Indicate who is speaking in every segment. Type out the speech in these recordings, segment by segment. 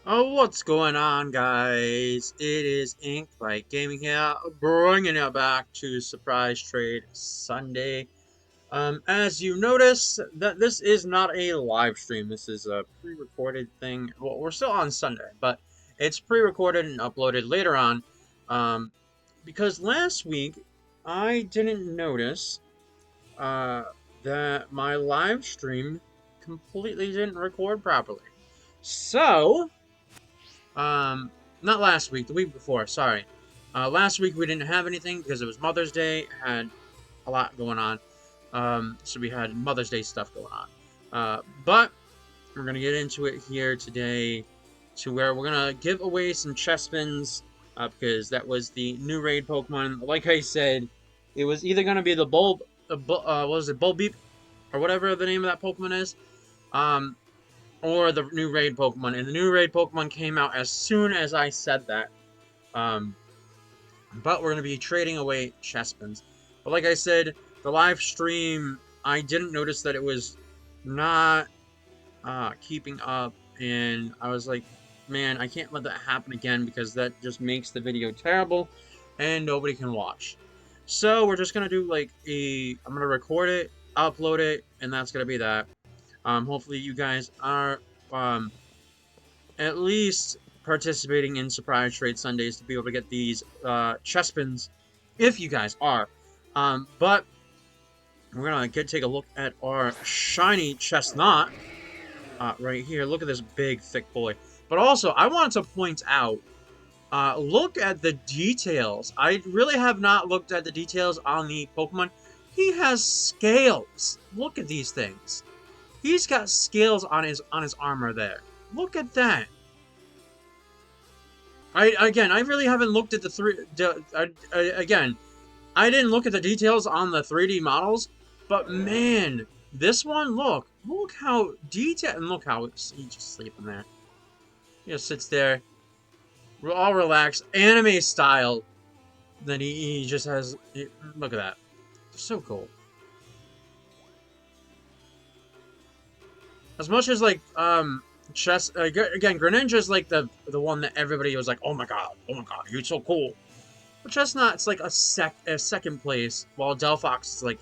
Speaker 1: Oh, what's going on, guys? It is Ink by Gaming here, bringing it back to Surprise Trade Sunday. As you notice, that this is not a live stream. This is a pre-recorded thing. Well, we're still on Sunday, but it's pre-recorded and uploaded later on. Um, because last week I didn't notice uh, that my live stream completely didn't record properly. So um, not last week, the week before, sorry. Last week we didn't have anything because it was Mother's Day, had a lot going on. So we had Mother's Day stuff going on. But we're going to get into it here today to where we're going to give away some Chespins because that was the new raid Pokemon. Like I said, it was either going to be the what was it, Bulbeep, or whatever the name of that Pokemon is. Um, or the new raid Pokemon. And the new raid Pokemon came out as soon as I said that. Um, but we're going to be trading away Chespins. But like I said, the live stream, I didn't notice that it was not keeping up. And I was like, man, I can't let that happen again because that just makes the video terrible and nobody can watch. So we're just going to do like I'm going to record it, upload it, and that's going to be that. Hopefully you guys are um, at least participating in Surprise Trade Sundays to be able to get these Chespins, if you guys are. But we're gonna take a look at our shiny Chestnut right here. Look at this big, thick boy. But also, I wanted to point out, look at the details. I really have not looked at the details on the Pokemon. He has scales. Look at these things. He's got scales on his armor there. Look at that. I really haven't looked at again. I didn't look at the details on the 3D models, but man, this one, look how detailed, and look how he's just sleeping there. He just sits there, all relaxed, anime style. Then he just has, look at that, so cool. As much as like again, Greninja's like the one that everybody was like, oh my god, you're so cool. But Chestnut's like a second place, while Delphox is like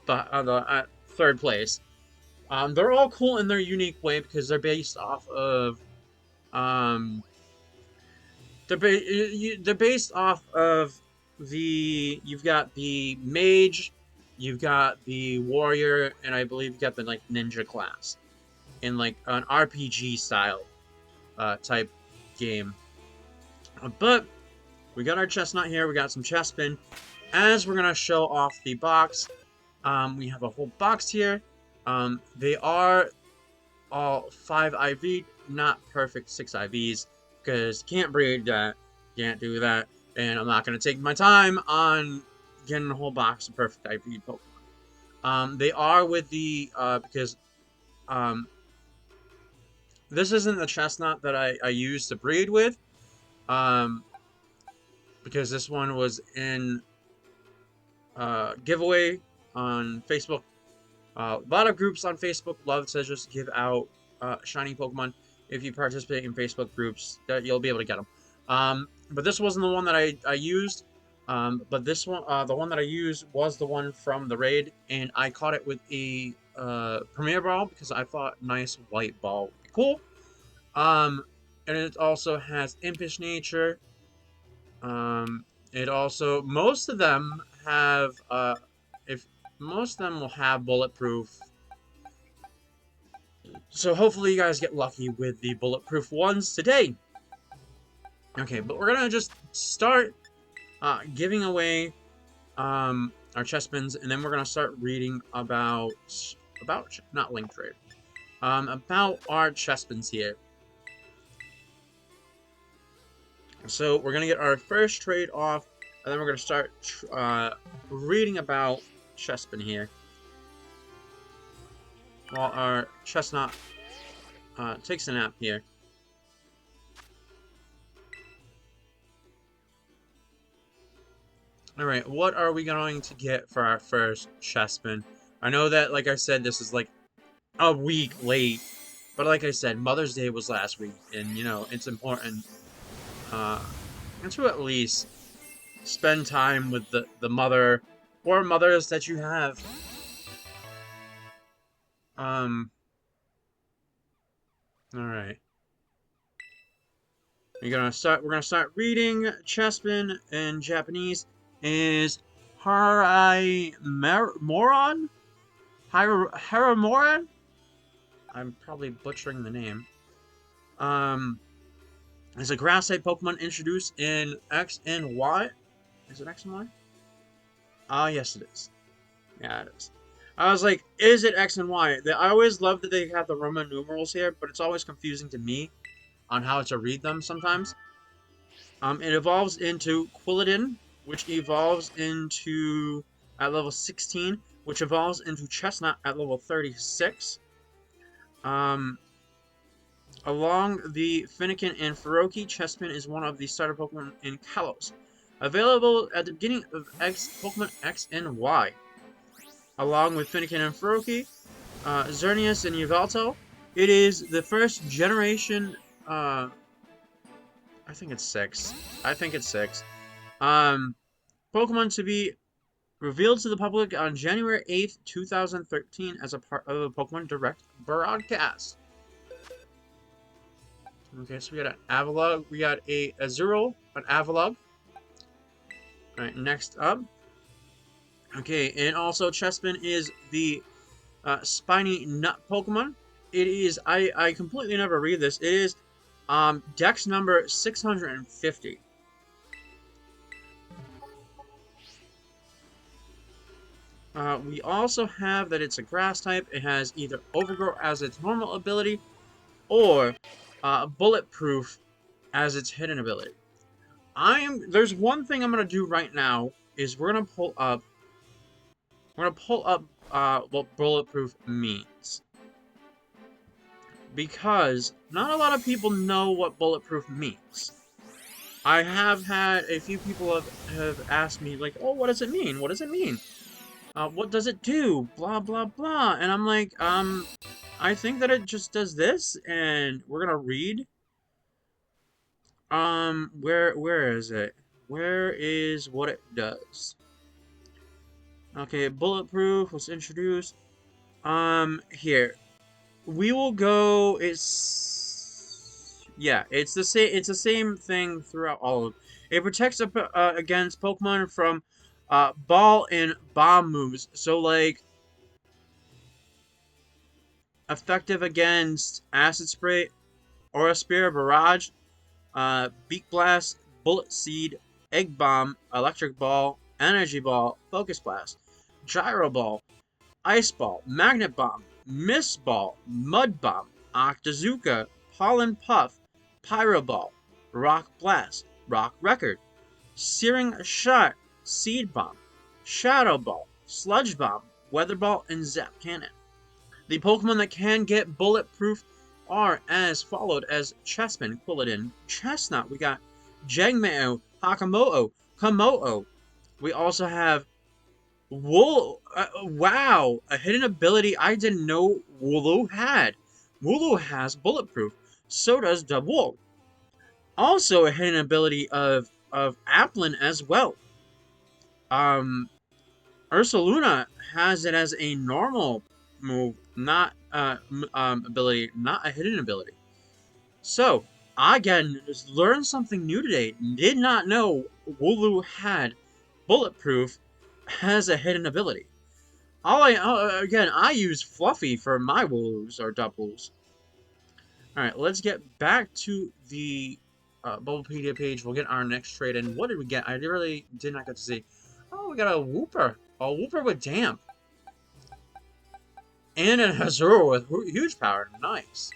Speaker 1: the third place. They're all cool in their unique way because they're based off of um, they're based off of you've got the mage, you've got the warrior, and I believe you've got the like ninja class in like an RPG style type game. But we got our chestnut here. We got some Chespin. As we're gonna show off the box, we have a whole box here. They are all 5 IV, not perfect 6 IVs, because can't breed that, can't do that, and I'm not gonna take my time on getting a whole box of perfect IV Pokemon. They are with the because um, this isn't the chestnut that I used to breed with. Um, because this one was in giveaway on Facebook. A lot of groups on Facebook love to just give out shiny Pokemon. If you participate in Facebook groups, that you'll be able to get them. But this wasn't the one that I used. But this one, the one that I used was the one from the raid, and I caught it with a Premier Ball because I thought nice white ball would be cool. Um, and it also has Impish Nature. It also most of them have if most of them will have bulletproof. So hopefully you guys get lucky with the bulletproof ones today. Okay, but we're gonna just start giving away our chestpins, and then we're gonna start reading about not link trade, about our chestpins here. So we're gonna get our first trade off, and then we're gonna start reading about Chespin here, while our chestnut takes a nap here. Alright, what are we going to get for our first Chespin? I know that, like I said, this is like a week late, But like I said, Mother's Day was last week, and you know it's important uh, to at least spend time with the mother or mothers that you have. All right. We're gonna start reading Chespin in Japanese. Is Moron? Haramoran? I'm probably butchering the name. Um, is a grass type Pokemon introduced in X and Y. Is it X and Y? Ah, yes, it is. Yeah, it is. I was like, is it X and Y? I always love that they have the Roman numerals here, but it's always confusing to me on how to read them sometimes. It evolves into Quilladin, which evolves into at level 16, which evolves into Chestnut at level 36. Um, Along the Fennekin and Feroki, Chespin is one of the starter Pokemon in Kalos. Available at the beginning of Pokemon X and Y. Along with Fennekin and Feroki, Xerneas and Yveltal. It is the first generation, I think it's 6. I think it's 6. Pokemon to be revealed to the public on January 8th, 2013 as a part of the Pokemon Direct broadcast. Okay, so we got an Avalugg, we got a Azurill, an Avalugg. Alright, next up. Okay, and also Chespin is the Spiny Nut Pokemon. It is, I completely never read this, it is Dex number 650. We also have that it's a grass type. It has either Overgrow as its normal ability or Bulletproof as its hidden ability. There's one thing I'm gonna do right now is we're gonna pull up what Bulletproof means, because not a lot of people know what Bulletproof means. I have had a few people have asked me like, oh, what does it mean? What does it mean? What does it do? Blah, blah, blah. And I'm like, I think that it just does this, and we're gonna read. Where is it? Where is what it does? Okay, Bulletproof was introduced. Here. We will go, yeah, it's the same thing throughout all of them. It protects against Pokemon from ball and bomb moves. So like effective against Acid Spray, Aura Spear, Barrage, Beak Blast, Bullet Seed, Egg Bomb, Electric Ball, Energy Ball, Focus Blast, Gyro Ball, Ice Ball, Magnet Bomb, Mist Ball, Mud Bomb, Octazooka, Pollen Puff, Pyro Ball, Rock Blast, Rock Record, Searing Shot, Seed Bomb, Shadow Ball, Sludge Bomb, Weather Ball, and Zap Cannon. The Pokemon that can get Bulletproof are as followed as Chespin, Quilladin, Chestnut. We got Jangmeo, Hakamoto, Komodo. We also have wow, a hidden ability I didn't know Wooloo had. Wooloo has Bulletproof. So does Dubwool. Also a hidden ability of Applin as well. Ursaluna has it as a normal move, not ability, not a hidden ability. So, I again just learned something new today. Did not know Wooloo had Bulletproof as a hidden ability. Again, I use Fluffy for my Wooloos or Dubwools. Alright, let's get back to the Bulbapedia page. We'll get our next trade in. What did we get? I really did not get to see. Oh, we got a Wooper. A Wooper with Damp. And an Azure with huge power. Nice.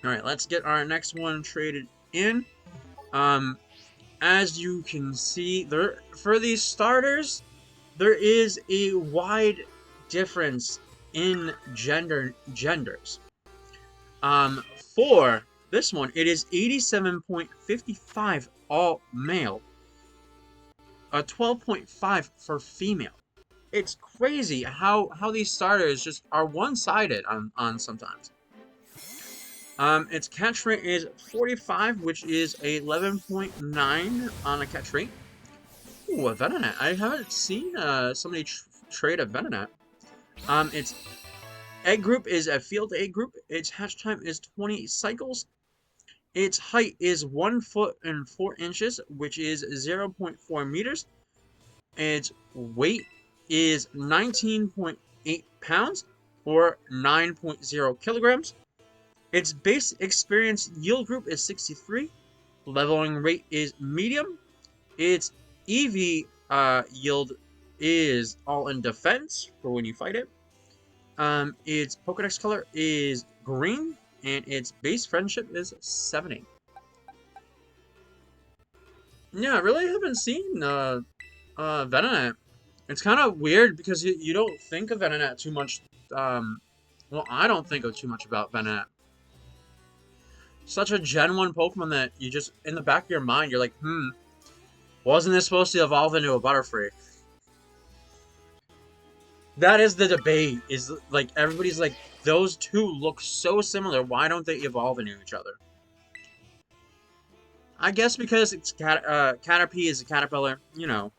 Speaker 1: Alright, let's get our next one traded in. As you can see, for these starters, there is a wide difference in genders. For this one, it is 87.55 all male, 12.5 for female. it's crazy how these starters just are one-sided on sometimes. Its catch rate is 45, which is 11.9 on a catch rate. Ooh, a Venonat. I haven't seen somebody trade a Venonat. Its egg group is a field egg group. Its hatch time is 20 cycles. Its height is 1 foot and 4 inches, which is 0.4 meters. Its weight is 19.8 pounds, or 9.0 kilograms. Its base experience yield group is 63. Leveling rate is medium. Its EV yield is all in defense for when you fight it. Its Pokedex color is green, and its base friendship is 70. Yeah, I really haven't seen Venonat. It's kind of weird because you don't think of Venonat too much. Well, I don't think of too much about Venonat. Such a Gen 1 Pokemon that you just, in the back of your mind, you're like, wasn't this supposed to evolve into a Butterfree? That is the debate, is like, everybody's like, those two look so similar, why don't they evolve into each other? I guess because it's Caterpie is a caterpillar, you know.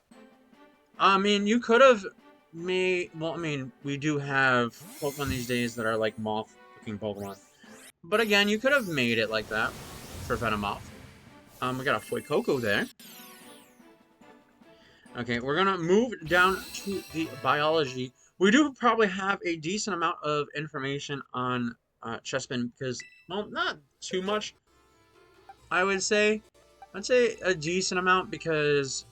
Speaker 1: I mean, you could have made, well, I mean, we do have Pokemon these days that are like moth-looking Pokemon. But again, you could have made it like that for Venomoth. We got a Fuecoco there. Okay, we're gonna move down to the biology. We do probably have a decent amount of information on Chespin because, well, not too much, I would say. I'd say a decent amount because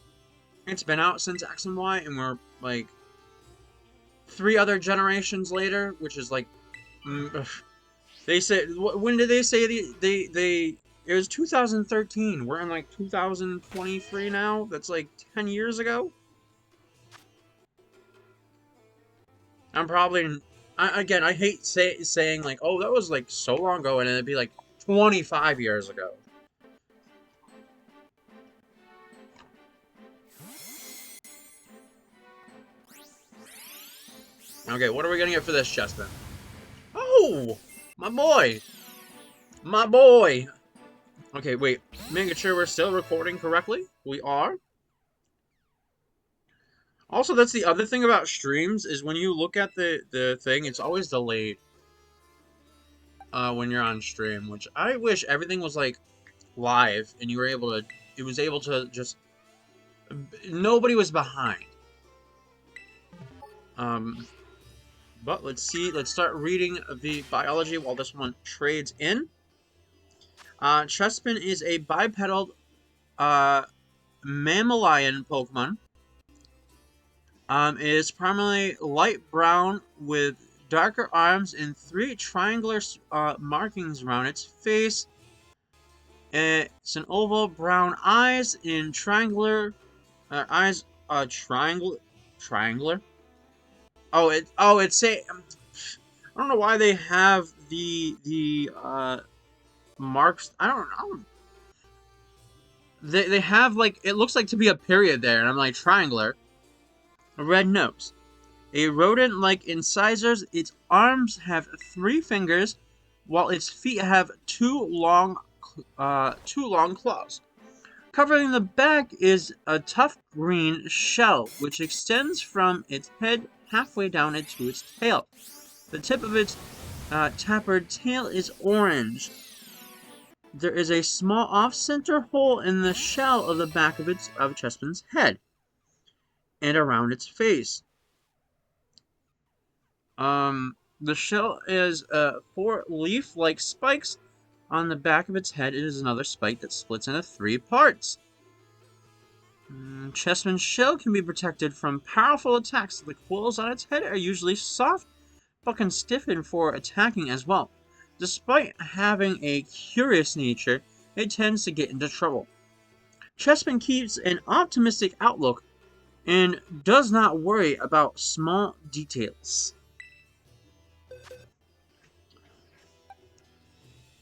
Speaker 1: it's been out since X and Y, and we're like 3 other generations later, which is like, they said, when did they say they it was 2013. We're in like 2023 now. That's like 10 years ago. I'm probably, again, I hate saying like, oh, that was like so long ago, and it'd be like 25 years ago. Okay, what are we gonna get for this, Chespin? Oh, my boy, my boy. Okay, wait, making sure we're still recording correctly. We are. Also, that's the other thing about streams, is when you look at the thing, it's always delayed when you're on stream, which I wish everything was like live and you were able to, it was able to just, nobody was behind. But let's see, let's start reading the biology while this one trades in. Chespin is a bipedal mammalian Pokemon. It is primarily light brown with darker arms and 3 triangular markings around its face. It's an oval brown eyes and triangular eyes. Triangular. It's a. I don't know why they have the marks. I don't know. They have like, it looks like to be a period there, and I'm like, triangular. A red nose. A rodent-like incisors, its arms have 3 fingers, while its feet have 2 long claws. Covering the back is a tough green shell, which extends from its head halfway down into its tail. The tip of its tapered tail is orange. There is a small off-center hole in the shell of the back of Chespin's head and around its face. The shell is 4 leaf-like spikes. On the back of its head is another spike that splits into 3 parts. Chespin's shell can be protected from powerful attacks. The quills on its head are usually soft, but can stiffen for attacking as well. Despite having a curious nature, it tends to get into trouble. Chespin keeps an optimistic outlook and does not worry about small details.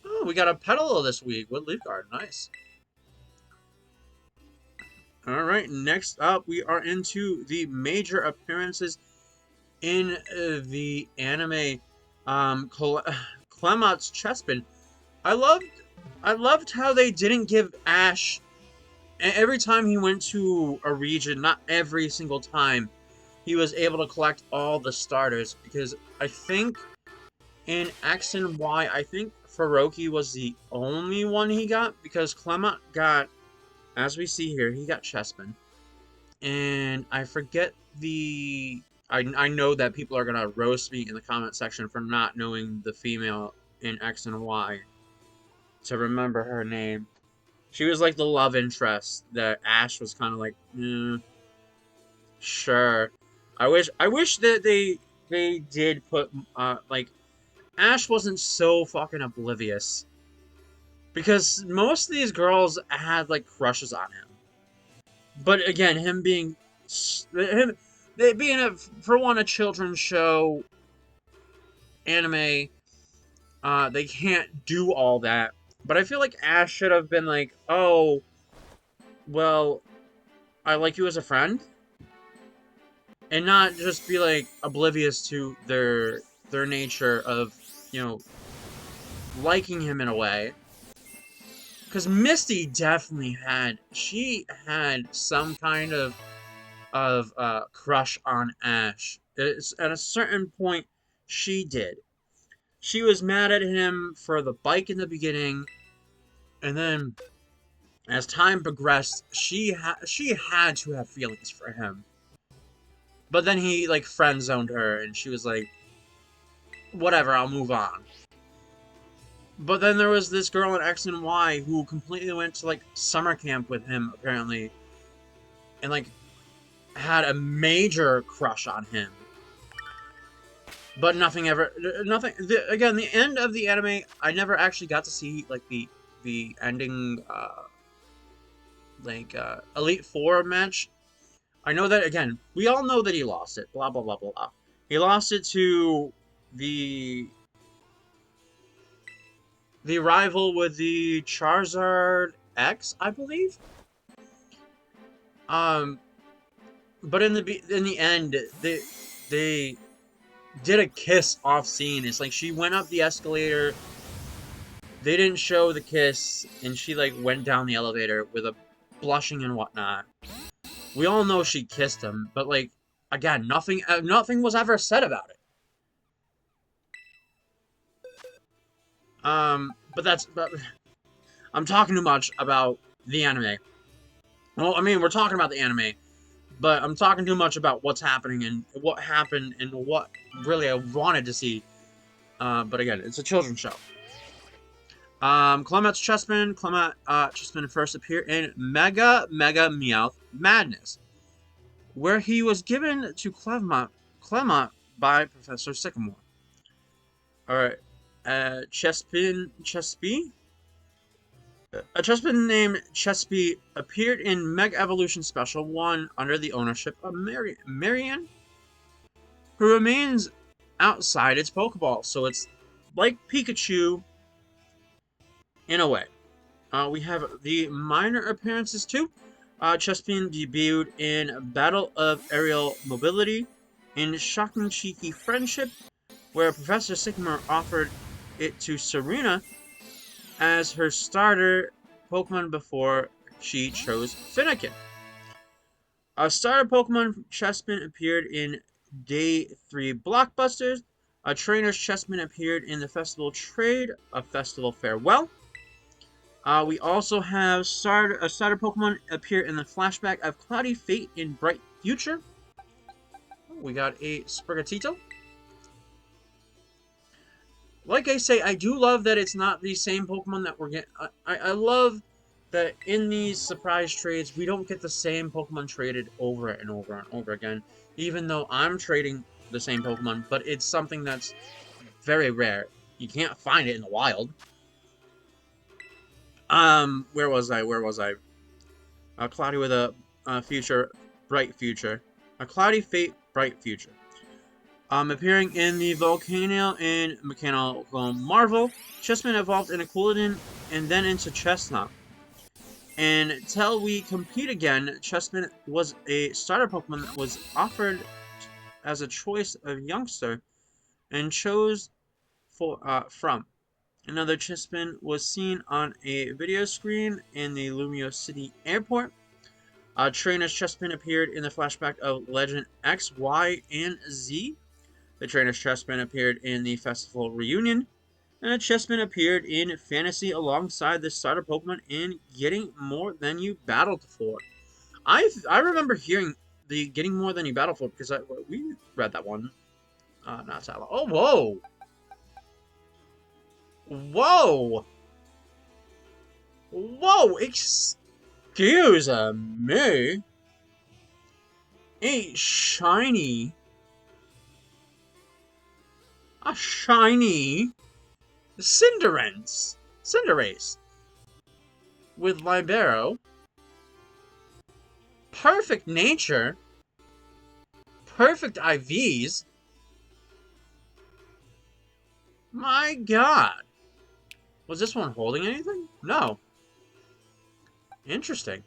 Speaker 1: Oh, we got a Petalil this week with Leaf Guard. Nice. Alright, next up we are into the major appearances in the anime, Clemats Chespin. I loved, I loved how they didn't give Ash every time he went to a region. Not every single time he was able to collect all the starters, because I think in X and Y, I think Faroki was the only one he got, because Clement got, as we see here, he got Chespin. And I forget the... I know that people are going to roast me in the comment section for not knowing the female in X and Y to remember her name. She was like the love interest that Ash was kind of like, sure. I wish that they did put like Ash wasn't so fucking oblivious, because most of these girls had like crushes on him. But again, him they being for one a children's show anime, they can't do all that. But I feel like Ash should have been like, oh, well, I like you as a friend, and not just be like oblivious to their nature of, you know, liking him in a way. Because Misty definitely she had some kind of crush on Ash. At a certain point, she did. She was mad at him for the bike in the beginning, and then as time progressed, she had to have feelings for him. But then he like friend zoned her, and she was like, "Whatever, I'll move on." But then there was this girl in X and Y who completely went to like summer camp with him apparently, and like had a major crush on him. But nothing. Again, the end of the anime, I never actually got to see like the ending, Elite Four match. I know that, again, we all know that he lost it. Blah blah blah blah blah. He lost it to the rival with the Charizard X, I believe. But in the end, they did a kiss off scene. It's like she went up the escalator. They didn't show the kiss, and she like went down the elevator with a blushing and whatnot. We all know she kissed him, but like again, nothing was ever said about it. But I'm talking too much about the anime. Well, I mean, we're talking about the anime, but I'm talking too much about what's happening and what happened and what really I wanted to see. But again, it's a children's show. Clement Chespin first appeared in Mega Meowth Madness, where he was given to Clement by Professor Sycamore. Alright, Chespy? A Chespin named Chespy appeared in Mega Evolution Special 1 under the ownership of Marianne, who remains outside its Pokeball, so it's like Pikachu in a way. We have the minor appearances too. Chespin debuted in Battle of Aerial Mobility, in Shocking Cheeky Friendship, where Professor Sycamore offered it to Serena as her starter Pokemon before she chose Finnegan. A starter Pokemon Chespin appeared in Day 3 Blockbusters. A trainer's Chespin appeared in the Festival Trade, a Festival Farewell. We also have a starter Pokemon appear in the flashback of Cloudy Fate in Bright Future. We got a Sprigatito. Like I say, I do love that it's not the same Pokemon that we're getting. I love that in these surprise trades, we don't get the same Pokemon traded over and over and over again. Even though I'm trading the same Pokemon, but it's something that's very rare. You can't find it in the wild. Where was I? Cloudy with a future, bright future. A Cloudy Fate, bright future. Appearing in the Volcano and Mechanical Marvel, Chespin evolved in a Quilladin and then into Chestnut. Until we compete again, Chespin was a starter Pokemon that was offered as a choice of youngster and chose from. Another Chespin was seen on a video screen in the Lumio City airport. Trainers Chespin appeared in the flashback of Legend X, Y, and Z. The Trainers Chespin appeared in the festival reunion. And Chespin appeared in Fantasy alongside the starter Pokemon in Getting More Than You Battled For. I remember hearing the Getting More Than You Battled For because we read that one not that long. Oh, whoa! Whoa! Whoa! Excuse me! A shiny... A shiny... Cinderace. With Libero. Perfect nature. Perfect IVs. My god. Was this one holding anything? No. Interesting.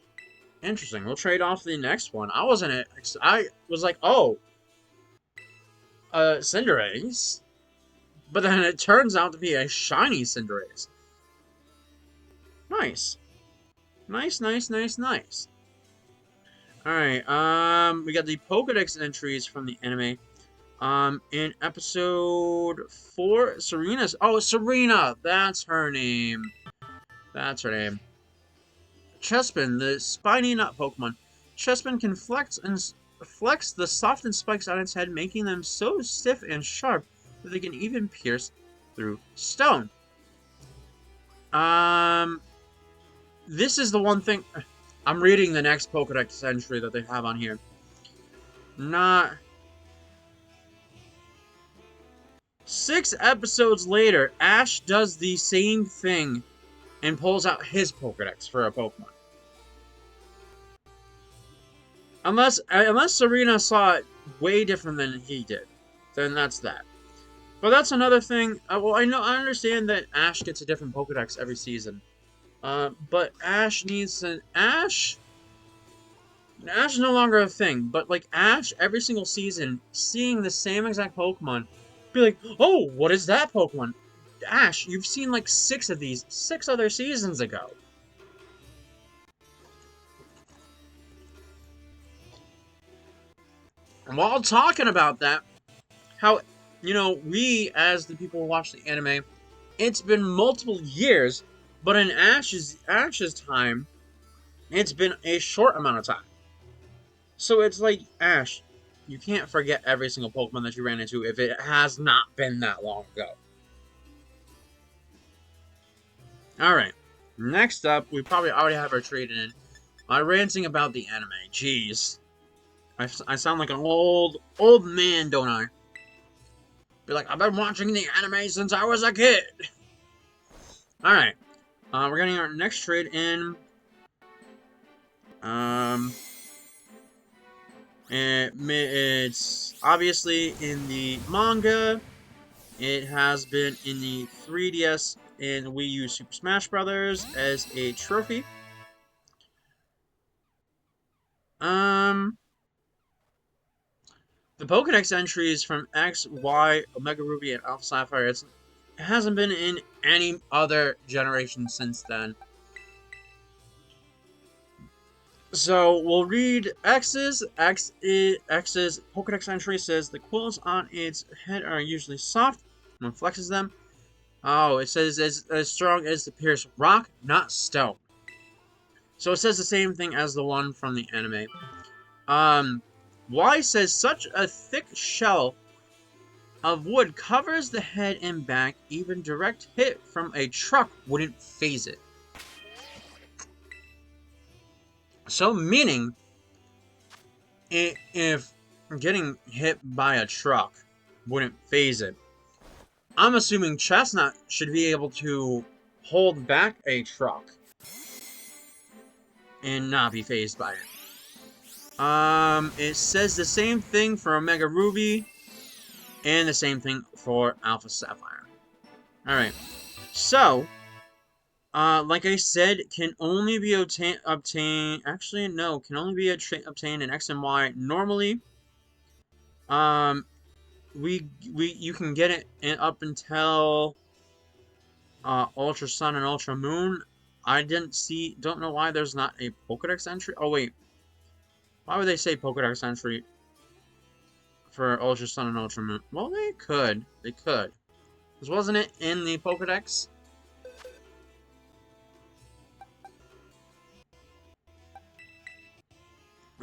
Speaker 1: Interesting. We'll trade off the next one. I was like, oh. Cinderace. But then it turns out to be a shiny Cinderace. Nice. Nice. Alright, we got the Pokedex entries from the anime. In episode 4, Serena! That's her name. Chespin, the spiny nut Pokemon. Chespin can flex the softened spikes on its head, making them so stiff and sharp that they can even pierce through stone. This is the one thing... I'm reading the next Pokedex entry that they have on here. Not... 6 episodes later, Ash does the same thing and pulls out his Pokedex for a Pokemon. Unless Serena saw it way different than he did, then that's that. But that's another thing. Well, I understand that Ash gets a different Pokedex every season. But Ash needs an Ash is no longer a thing. But like Ash, every single season, seeing the same exact Pokemon, be like, oh, what is that Pokemon? Ash, you've seen like 6 of these 6 other seasons ago. And while talking about that, how, we as the people who watch the anime, it's been multiple years, but in Ash's time, it's been a short amount of time. So it's like, Ash, you can't forget every single Pokemon that you ran into if it has not been that long ago. Alright, next up, we probably already have our trade in. Ranting about the anime. Jeez. I sound like an old man, don't I? Be like, I've been watching the anime since I was a kid. Alright. We're getting our next trade in. It's obviously in the manga. It has been in the 3DS and Wii U Super Smash Bros. As a trophy. The Pokedex entries from X, Y, Omega Ruby, and Alpha Sapphire, it hasn't been in any other generation since then. So we'll read X's. X's Pokedex entry says the quills on its head are usually soft when it flexes them. Oh, it says as strong as to pierce rock, not stone. So it says the same thing as the one from the anime. Y says such a thick shell of wood covers the head and back, even direct hit from a truck wouldn't phase it. So meaning, if getting hit by a truck wouldn't phase it, I'm assuming Chestnut should be able to hold back a truck and not be phased by it. It says the same thing for Omega Ruby, and the same thing for Alpha Sapphire. Alright, so, like I said, can only be obtained, actually, no, can only be obtained in X and Y normally. You can get it up until Ultra Sun and Ultra Moon. I don't know why there's not a Pokedex entry. Oh wait, why would they say Pokedex entry for Ultra Sun and Ultra Moon? Well, they could. They could. Because wasn't it in the Pokedex?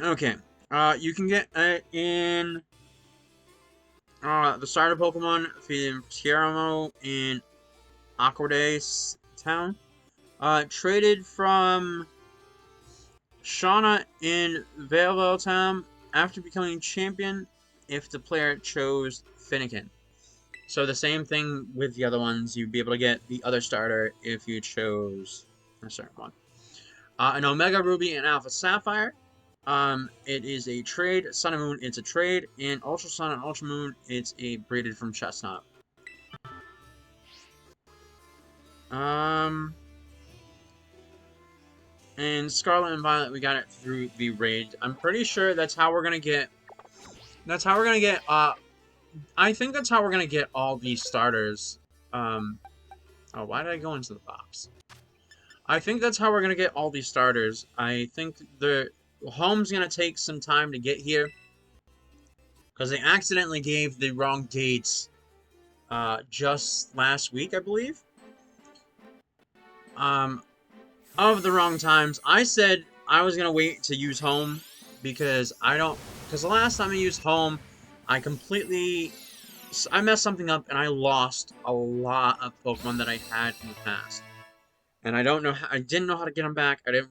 Speaker 1: Okay. You can get it in the starter Pokemon feeding Tieramo in Aquaday Town. Traded from Shauna in Valeville Town after becoming champion if the player chose Finnegan. So the same thing with the other ones. You'd be able to get the other starter if you chose a certain one. An Omega Ruby and Alpha Sapphire. It is a trade. Sun and Moon, it's a trade. And Ultra Sun and Ultra Moon, it's a breeded from Chestnut. And Scarlet and Violet, we got it through the raid. I'm pretty sure that's how we're gonna get. That's how we're gonna get. I think that's how we're gonna get all these starters. Oh, why did I go into the box? I think that's how we're gonna get all these starters. I think the home's gonna take some time to get here because they accidentally gave the wrong dates just last week, I believe. Of the wrong times. I said I was gonna wait to use home because because the last time I used home, I messed something up and I lost a lot of Pokemon that I had in the past. And I didn't know how to get them back. I didn't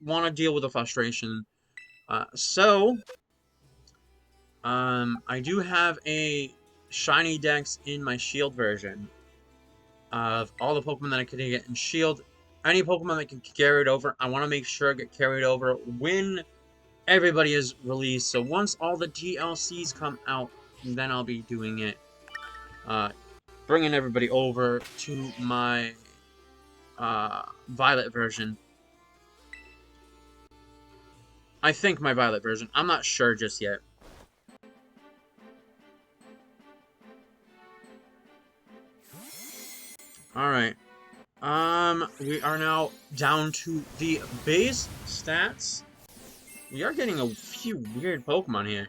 Speaker 1: want to deal with the frustration. I do have a shiny dex in my shield version of all the Pokemon that I could get in shield. Any Pokemon that can carry it over, I want to make sure I get carried over when everybody is released. So once all the DLCs come out, then I'll be doing it. Bringing everybody over to my Violet version. I think my Violet version. I'm not sure just yet. Alright. We are now down to the base stats. We are getting a few weird Pokemon here.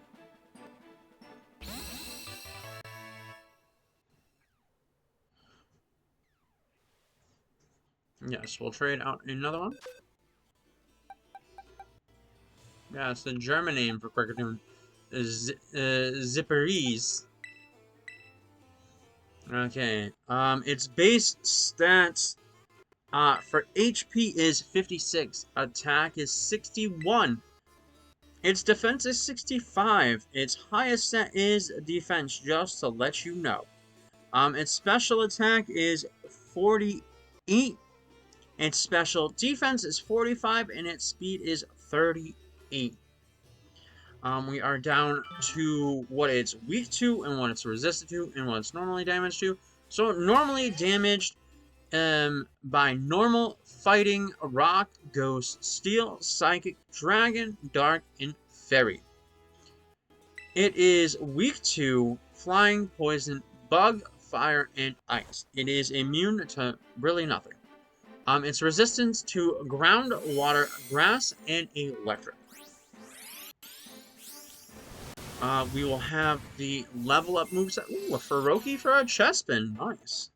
Speaker 1: Yes, we'll trade out another one. Yeah, it's the German name for Kricketune. Zipperies. Okay. Its base stats for HP is 56. Attack is 61. Its defense is 65. Its highest stat is defense, just to let you know. Its special attack is 48. Its special defense is 45, and its speed is 38. We are down to what it's weak to, and what it's resistant to, and what it's normally damaged to. So normally damaged by normal, fighting, rock, ghost, steel, psychic, dragon, dark, and fairy. It is weak to flying, poison, bug, fire, and ice. It is immune to really nothing. Its resistance to ground, water, grass, and electric. We will have the level up moveset. Ooh, a Feroki for a Chespin. Nice.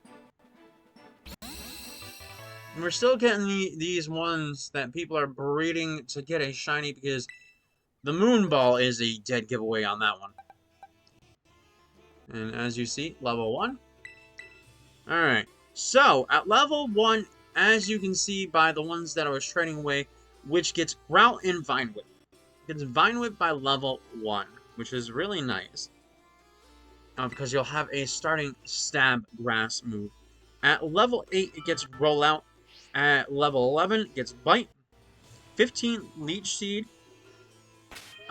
Speaker 1: And we're still getting these ones that people are breeding to get a shiny because the Moon Ball is a dead giveaway on that one. And as you see, level 1. Alright. So, at level 1, as you can see by the ones that I was trading away, which gets Grout and Vine Whip. Gets Vine Whip by level 1, which is really nice. Because you'll have a starting Stab Grass move. At level 8, it gets Rollout. At level 11, it gets Bite. 15, Leech Seed.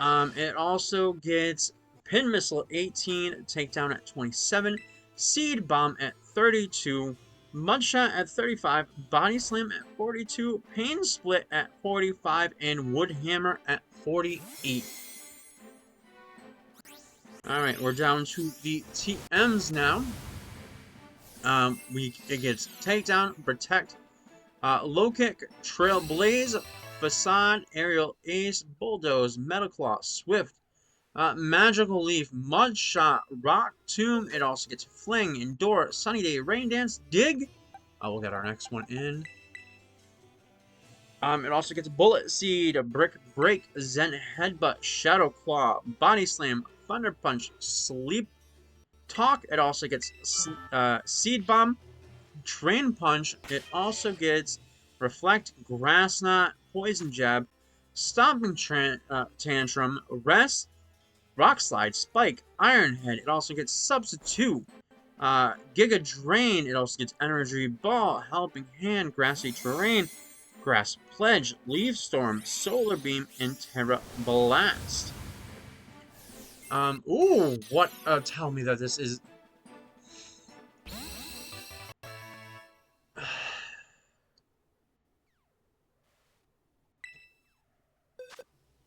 Speaker 1: It also gets Pin Missile at 18, Takedown at 27, Seed Bomb at 32, Mudshot at 35, Body Slam at 42, Pain Split at 45, and Wood Hammer at 48. Alright, we're down to the TMs now. It gets Takedown, Protect, Low Kick, Trailblaze, Facade, Aerial Ace, Bulldoze, Metal Claw, Swift, Magical Leaf, Mud Shot, Rock Tomb. It also gets Fling, Endure, Sunny Day, Rain Dance, Dig. We'll get our next one in. It also gets Bullet Seed, Brick Break, Zen Headbutt, Shadow Claw, Body Slam, Thunder Punch, Sleep Talk. It also gets Seed Bomb, Drain Punch. It also gets Reflect, Grass Knot, Poison Jab, Stomping Tantrum, Rest, Rock Slide, Spike, Iron Head. It also gets Substitute, Giga Drain. It also gets Energy Ball, Helping Hand, Grassy Terrain, Grass Pledge, Leaf Storm, Solar Beam, and Terra Blast. Ooh, what? Tell me that this is.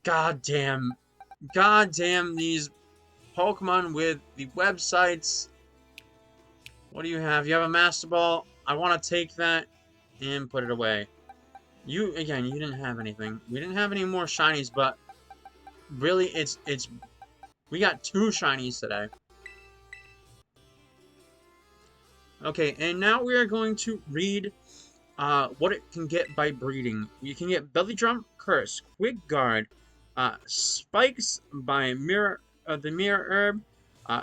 Speaker 1: God damn these Pokemon with the websites. What do you have? You have a Master Ball. I want to take that and put it away. You didn't have anything. We didn't have any more shinies, but really, we got 2 shinies today. Okay, and now we are going to read what it can get by breeding. You can get Belly Drum, Curse, Quick Guard, Spikes by the Mirror Herb,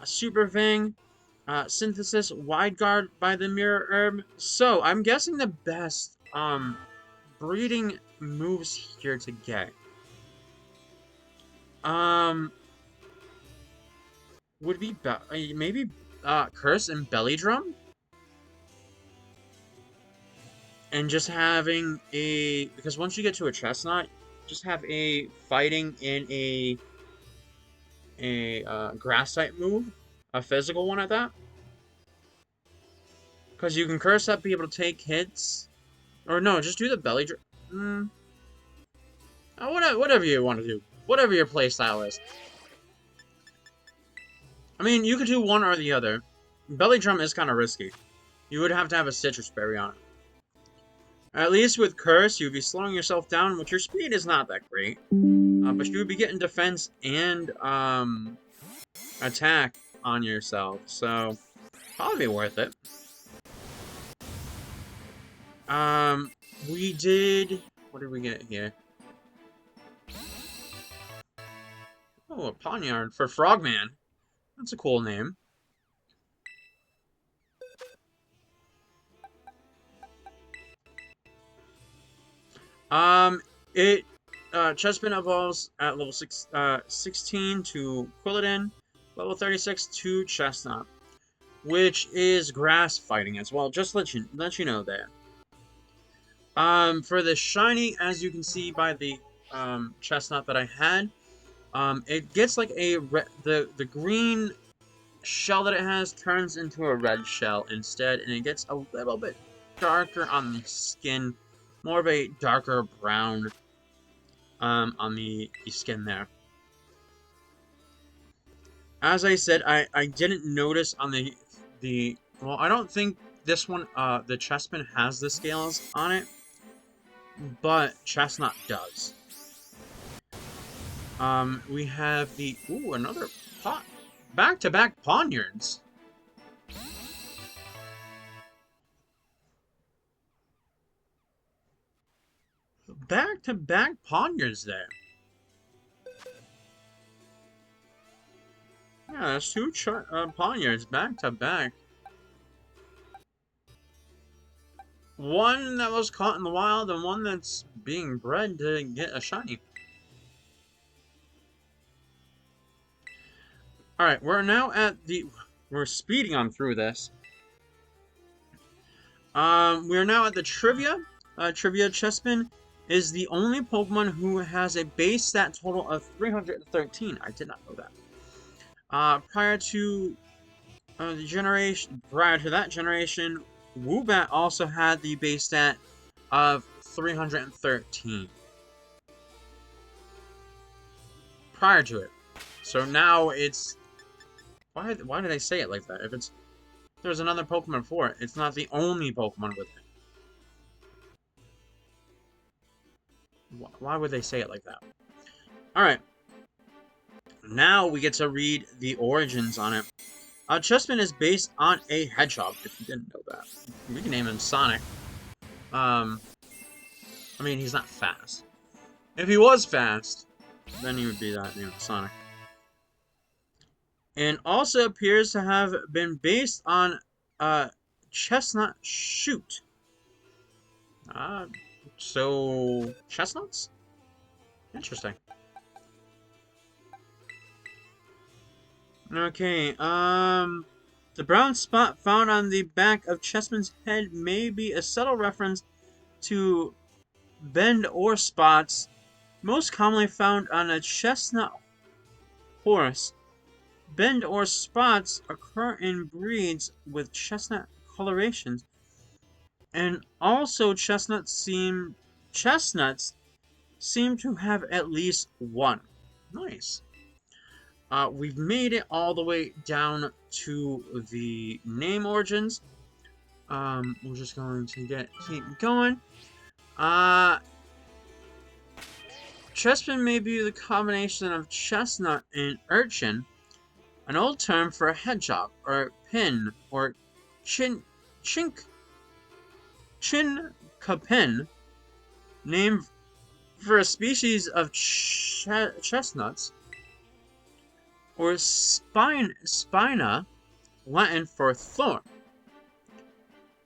Speaker 1: Super Vang, Synthesis, Wide Guard by the Mirror Herb. So, I'm guessing the best breeding moves here to get would be maybe Curse and Belly Drum, and just having because once you get to a Chestnut, just have a fighting in a grass type move, a physical one at that, because you can Curse up, be able to take hits, or no, just do the Belly Drum. Whatever you want to do. Whatever your playstyle is. I mean, you could do one or the other. Belly Drum is kind of risky. You would have to have a Citrus Berry on it. At least with Curse, you'd be slowing yourself down, which your speed is not that great. But you would be getting defense and attack on yourself. So, probably be worth it. We did... What did we get here? Oh, a Poniard for Frogman. That's a cool name. Chespin evolves at level 16 to Quilladin, level 36 to Chestnut, which is grass fighting as well. Just let you know that. For the shiny, as you can see by the Chestnut that I had, it gets like the green shell that it has turns into a red shell instead, and it gets a little bit darker on the skin, more of a darker brown on the skin there. As I said, I didn't notice on the well, I don't think this one the Chespin has the scales on it, but Chestnut does. We have the another pot. Back-to-back Poniards. Back-to-back Poniards there. Yeah, that's 2 Poniards back-to-back. One that was caught in the wild and one that's being bred to get a shiny. Alright, we're now at we're speeding on through this. We're now at the Trivia. Trivia Chespin is the only Pokemon who has a base stat total of 313. I did not know that. Prior to that generation, Woobat also had the base stat of 313. Prior to it. So now it's Why did I say it like that? If there's another Pokemon for it, it's not the only Pokemon with it. Why would they say it like that? Alright. Now we get to read the origins on it. Chespin is based on a hedgehog, if you didn't know that. We can name him Sonic. I mean, he's not fast. If he was fast, then he would be that name, Sonic. And also appears to have been based on chestnut shoot. So chestnuts? Interesting. Okay, the brown spot found on the back of Chespin's head may be a subtle reference to bend or spots, most commonly found on a chestnut horse. Bend or spots occur in breeds with chestnut colorations, and also chestnuts seem to have at least one. Nice. We've made it all the way down to the name origins. We're just going to keep going. Chespin may be the combination of chestnut and urchin, an old term for a hedgehog, or pin, or chinkapin, named for a species of chestnuts, or spina, Latin for thorn.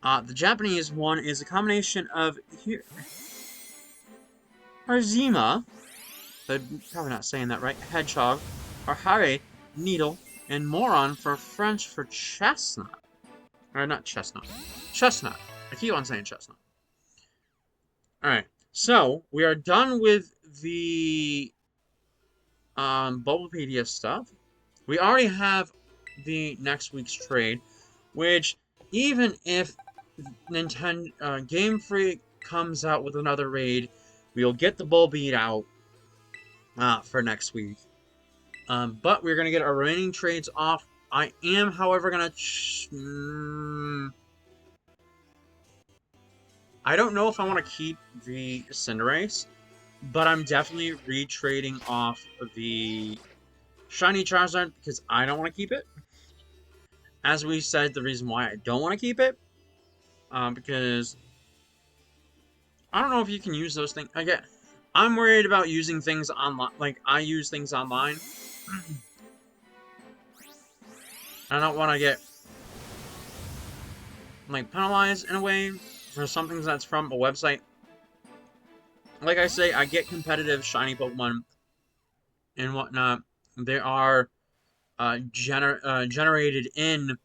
Speaker 1: The Japanese one is a combination of harzima, I'm probably not saying that right, hedgehog, or hare, needle, and moron for French for chestnut. Or not chestnut. Chestnut. I keep on saying chestnut. Alright, so we are done with the Bulbapedia stuff. We already have the next week's trade, which even if Nintendo Game Freak comes out with another raid, we'll get the Bulbeat out for next week. But we're gonna get our remaining trades off. I am, however, gonna I don't know if I want to keep the Cinderace, but I'm definitely retrading off the Shiny Charizard because I don't want to keep it. As we said, the reason why I don't want to keep it, because I don't know if you can use those things. I'm worried about using things online. Like, I use things online. I don't want to get, like, penalized in a way for something that's from a website. Like I say, I get competitive shiny Pokemon and whatnot. They are generated in,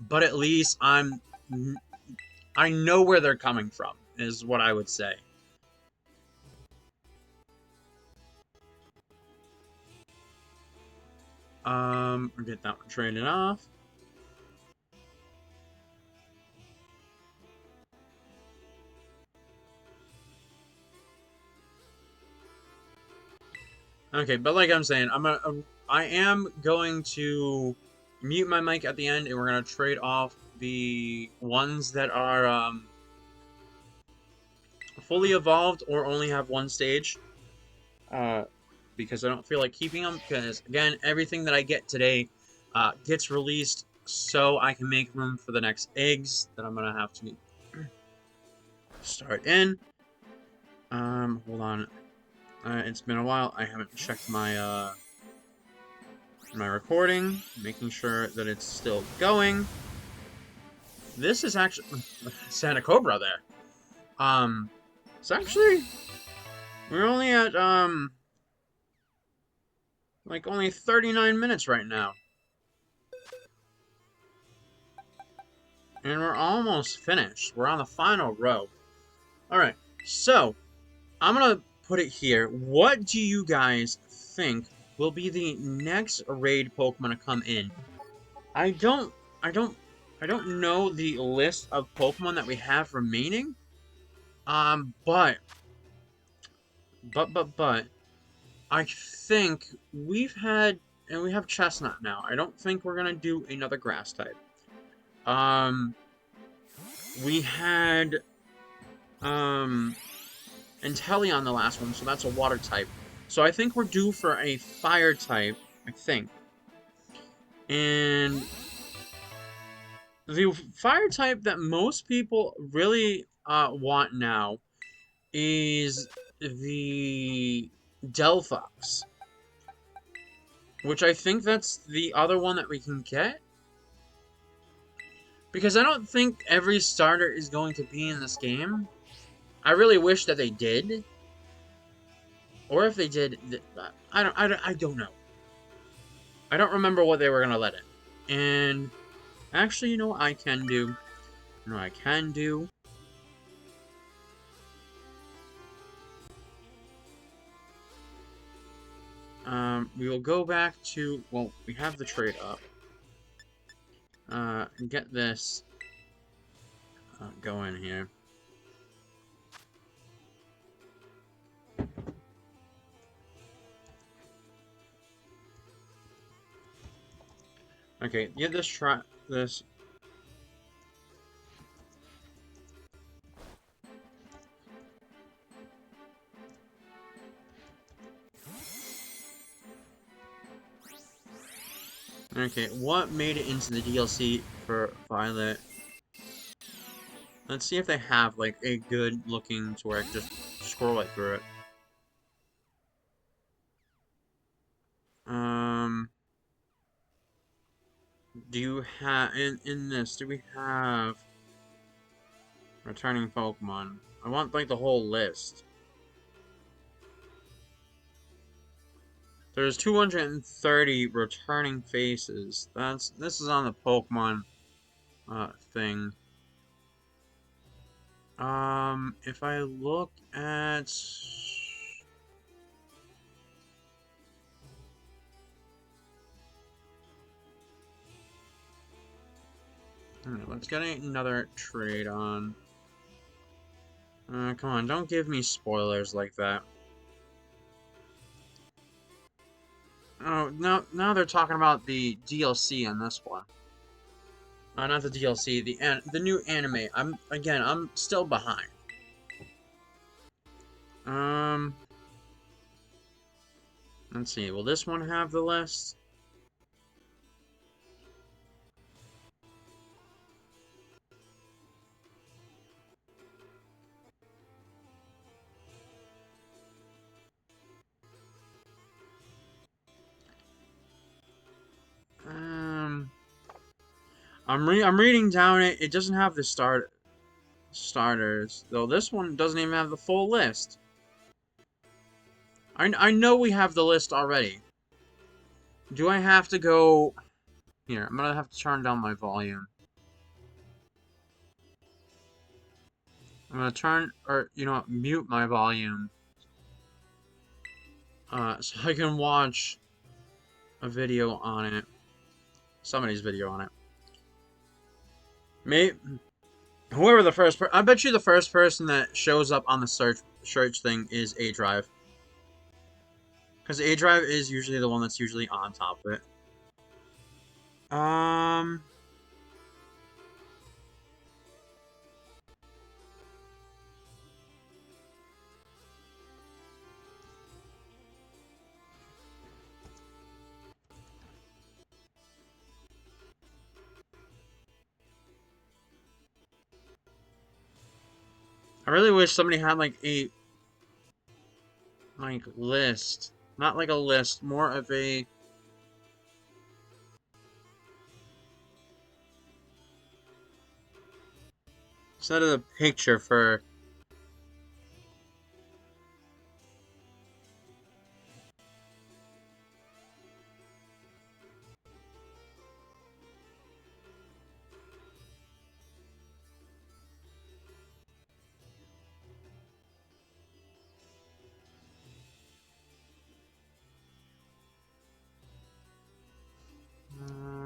Speaker 1: but at least I know where they're coming from, is what I would say. We'll get that one traded off. Okay, but like I'm saying, I am going to mute my mic at the end, and we're gonna trade off the ones that are fully evolved or only have one stage. Because I don't feel like keeping them. Because again, everything that I get today gets released, so I can make room for the next eggs that I'm gonna have to start in. Hold on. It's been a while. I haven't checked my my recording, making sure that it's still going. This is actually Santa Cobra there. It's actually we're only at like only 39 minutes right now. And we're almost finished. We're on the final row. Alright, so I'm gonna put it here. What do you guys think will be the next raid Pokemon to come in? I don't know the list of Pokemon that we have remaining. But I think we've had and we have Chestnut now. I don't think we're gonna do another grass type. We had Intelli on the last one, so that's a water type. So I think we're due for a fire type, I think. And the fire type that most people really want now is the Delphox, which I think that's the other one that we can get. Because I don't think every starter is going to be in this game. I really wish that they did. Or if they did, I don't know. I don't remember what they were going to let in. And actually, you know what I can do? You know what I can do? We will go back to, well, we have the trade up. Get this going here. Okay, get this this. Okay, what made it into the DLC for Violet? Let's see if they have, like, a good looking to where I can just scroll right through it. Do you have, in this, do we have returning Pokemon? I want, like, the whole list. There's 230 returning faces. This is on the Pokemon, thing. If I look at... let's get another trade on. Come on, don't give me spoilers like that. Oh, now they're talking about the DLC on this one. Not the DLC, the new anime. I'm still behind. Let's see. Will this one have the list? I'm reading down it. It doesn't have the starters, though. This one doesn't even have the full list. I know we have the list already. Do I have to go here? I'm gonna have to turn down my volume. I'm gonna turn, or you know what, mute my volume. So I can watch a video on it. Somebody's video on it. Maybe whoever the first I bet you the first person that shows up on the search thing is A Drive. Because A Drive is usually the one that's usually on top of it. I really wish somebody had like a list. Not like a list, more of a instead of the picture for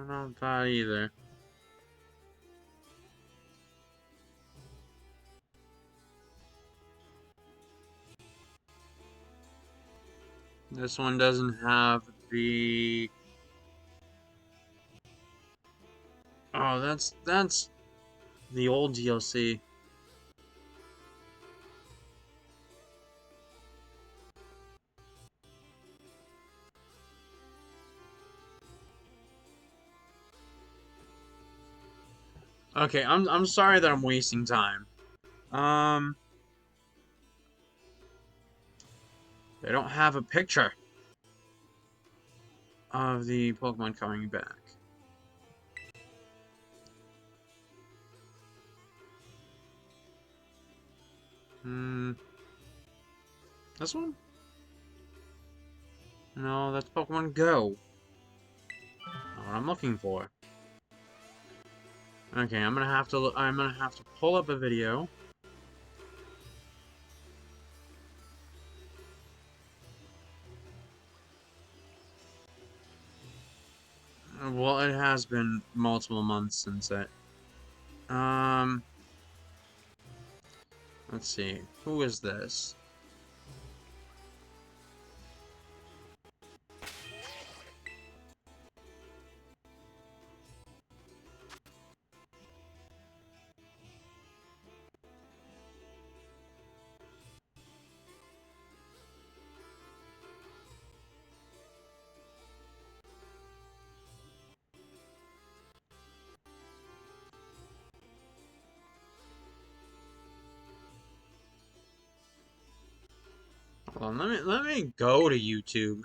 Speaker 1: not that either. This one doesn't have the Oh, that's the old DLC. Okay, I'm sorry that I'm wasting time. Um, they don't have a picture of the Pokemon coming back. Hmm, this one? No, that's Pokemon Go. Not what I'm looking for. Okay, I'm gonna have to. I'm gonna have to pull up a video. Well, it has been multiple months since it. Um, let's see. Who is this? Hold on, let me go to YouTube.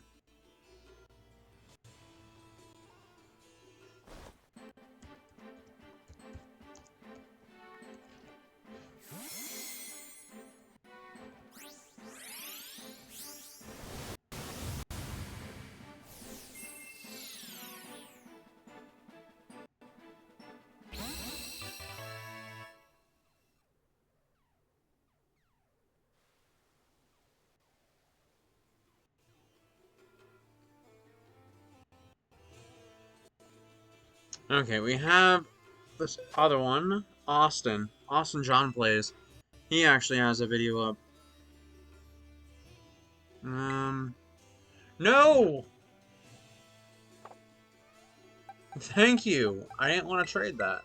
Speaker 1: Okay, we have this other one, Austin. Austin John Plays. He actually has a video up. No! Thank you. I didn't want to trade that.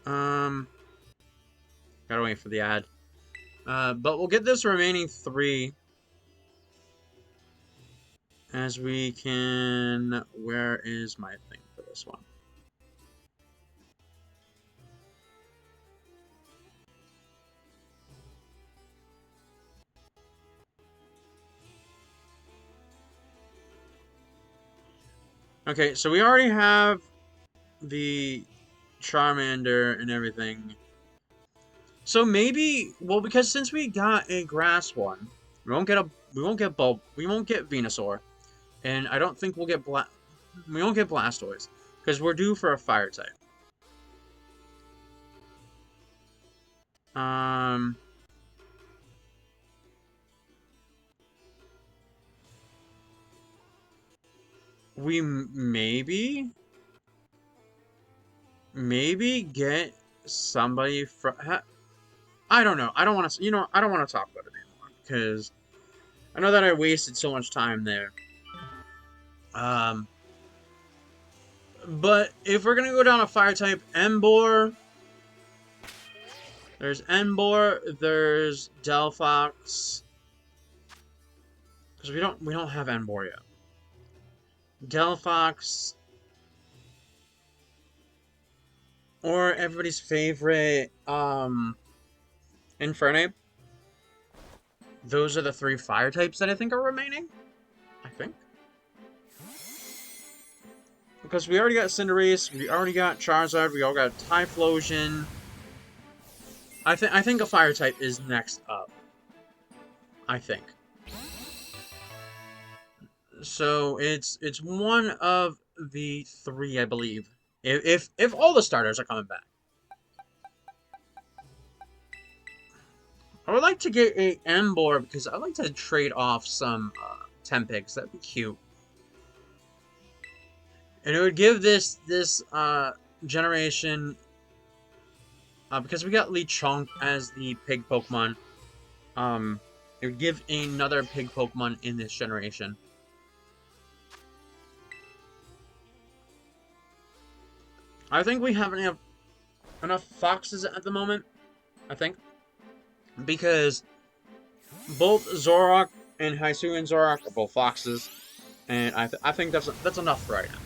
Speaker 1: Um, gotta wait for the ad. But we'll get this remaining 3 as we can. Where is my thing for this one? Okay, so we already have the Charmander and everything. So maybe, well, because since we got a grass one, we won't get Venusaur, and I don't think we won't get Blastoise because we're due for a fire type. Um, we maybe get somebody from. I don't know. I don't want to. I don't want to talk about it anymore because I know that I wasted so much time there. Um, but if we're gonna go down a fire type, Emboar. There's Emboar. There's Delphox. Because we don't have Emboar yet. Delphox. Or everybody's favorite, Infernape. Those are the 3 fire types that I think are remaining. I think. Because we already got Cinderace, we already got Charizard, we all got Typhlosion. I think a fire type is next up. I think. So it's one of the 3, I believe. If all the starters are coming back. I would like to get a Emboar because I'd like to trade off some Tempigs. That'd be cute. And it would give this generation, because we got Lechonk as the pig Pokemon, it would give another pig Pokemon in this generation. I think we have enough foxes at the moment. I think because both Zorok and Hisuian Zorok are both foxes, and I think that's enough right now.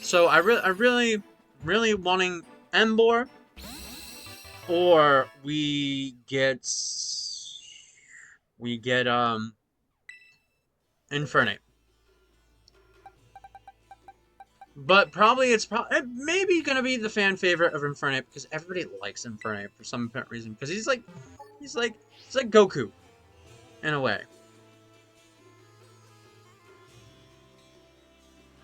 Speaker 1: So really wanting Embor, or we get Infernate. But probably it maybe gonna be the fan favorite of Infernate because everybody likes Infernate for some apparent reason. Because he's like he's like Goku in a way.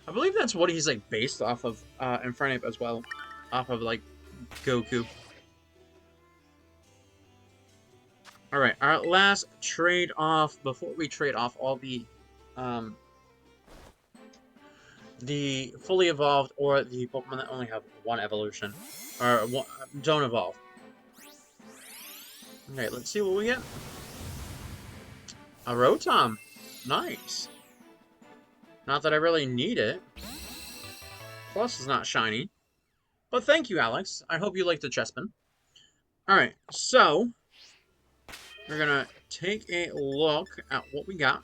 Speaker 1: I believe that's what he's like based off of Infernate as well, off of like Goku. All right, our last trade off before we trade off all um the fully evolved or the Pokemon that only have one evolution or don't evolve. Okay, let's see what we get. A Rotom. Nice. Not that I really need it. Plus, it's not shiny. But thank you, Alex. I hope you like the Chespin. Alright, so we're gonna take a look at what we got.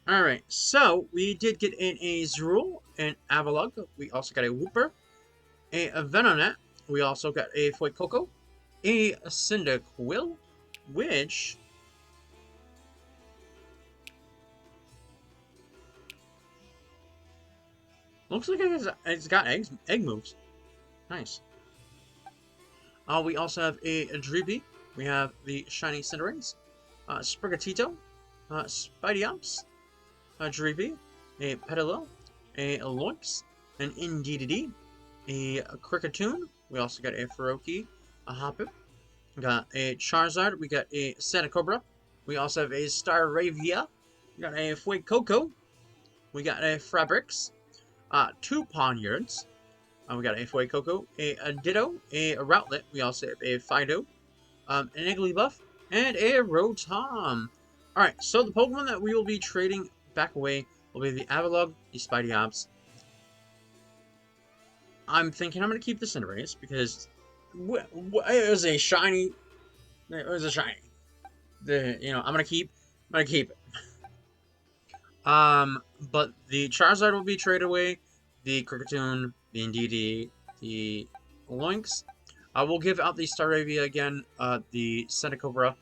Speaker 1: Alright, so we did get in a Zrul, an Avalugg. We also got a Wooper, a Venonat. We also got a Fuecoco, a Cyndaquil, which looks like it's got egg moves. Nice. We also have a Dreepy. We have the Shiny Cinderace, Sprigatito, Spideyamps, a Dreepy, a Petilil, a Loinks, an Indeedee, a Kricketune. We also got a Feroki, a Hoppip. We got a Charizard. We got a Cobra. We also have a Staravia. We got a Fuecoco. We got a Frabrix, two Pawniards. We got a Fuecoco, a Ditto, a Routlet. We also have a Fido, an Igglybuff, and a Rotom. Alright, so the Pokemon that we will be trading back away will be the Avalugg, the Spideyamps. I'm thinking I'm going to keep the Cinderace because it was a shiny. It was a shiny. I'm going to keep it. But the Charizard will be traded away. The Kricketune, the Indeedee, the Loinks. We'll give out the Staravia again, the Cobra,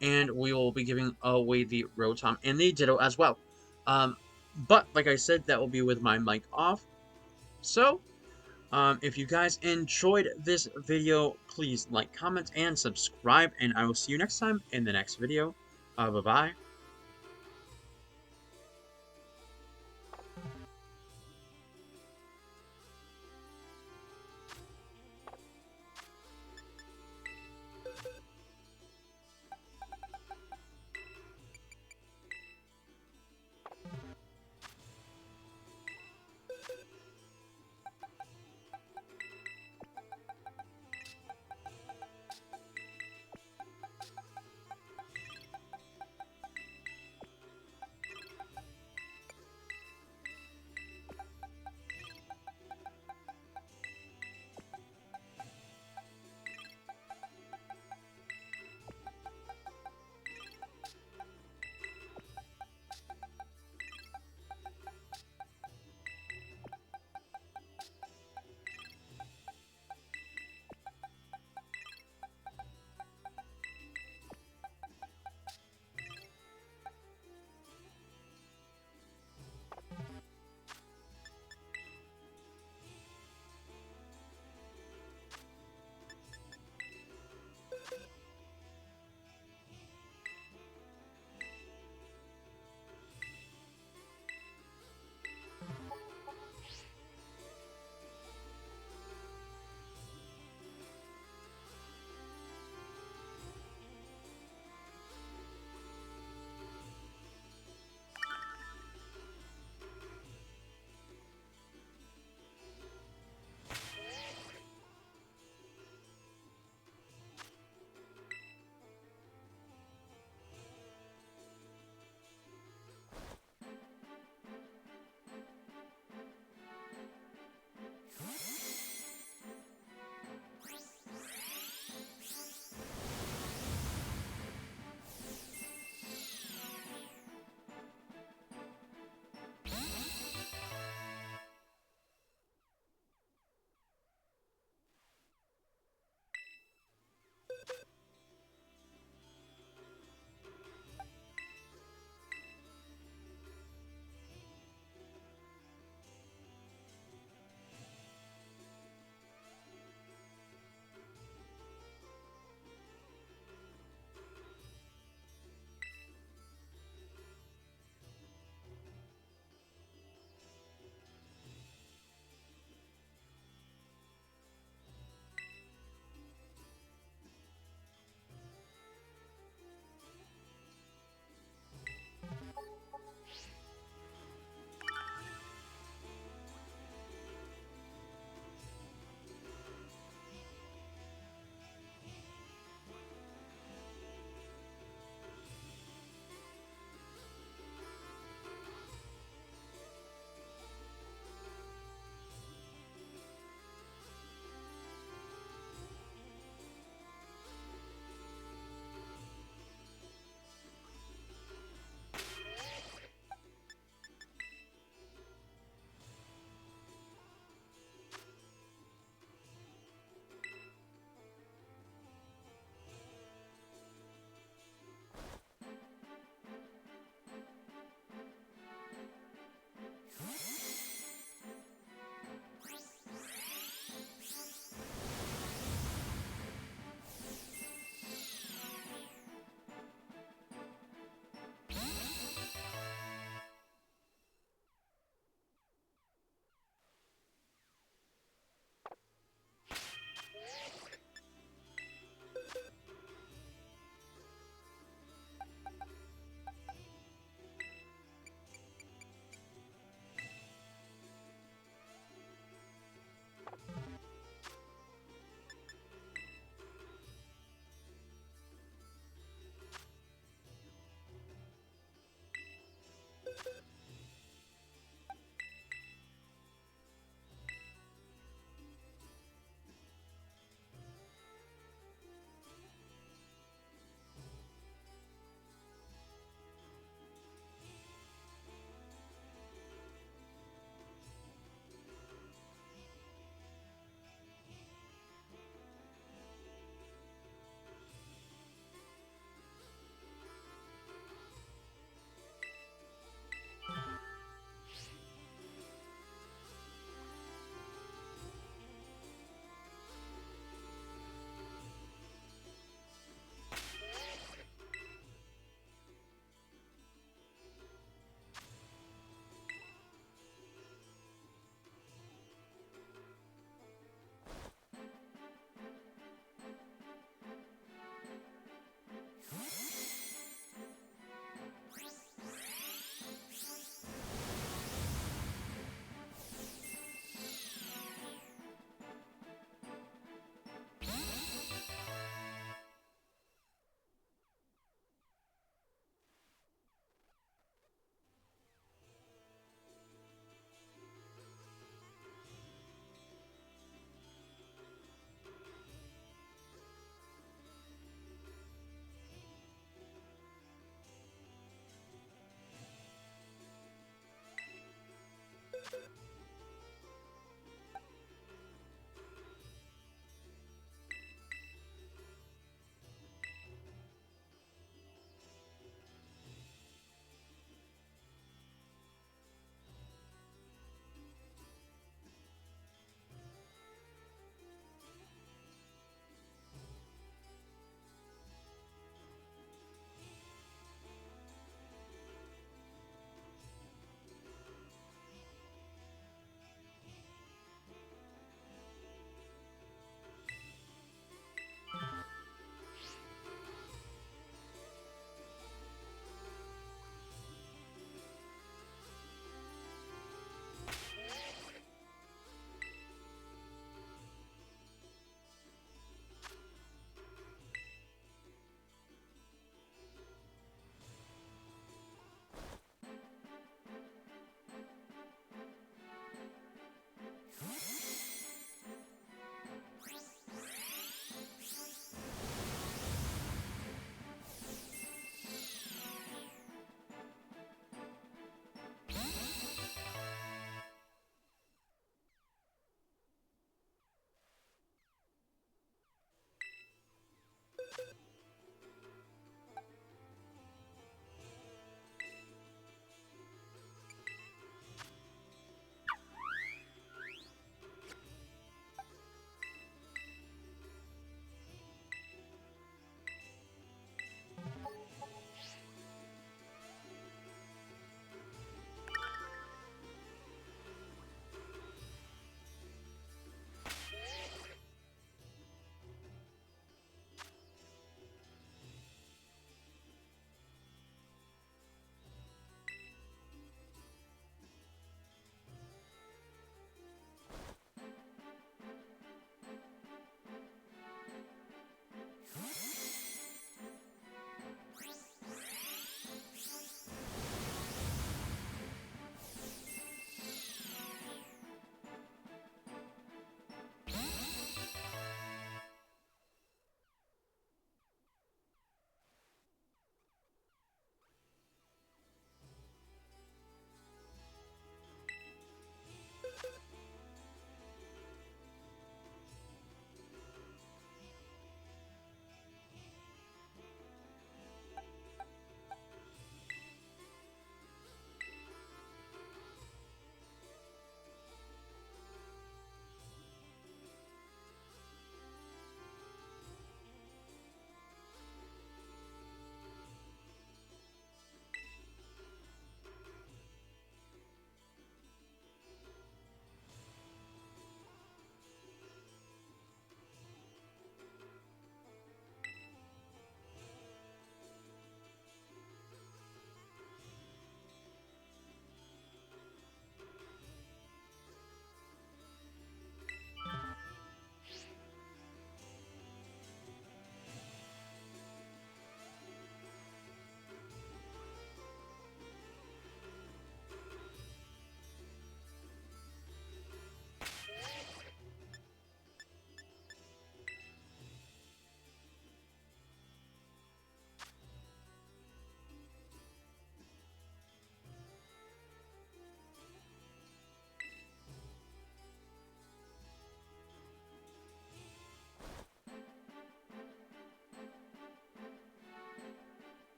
Speaker 1: and we will be giving away the Rotom and the Ditto as well. But like I said, that will be with my mic off. So, if you guys enjoyed this video, please like, comment, and subscribe, and I will see you next time in the next video. Bye-bye.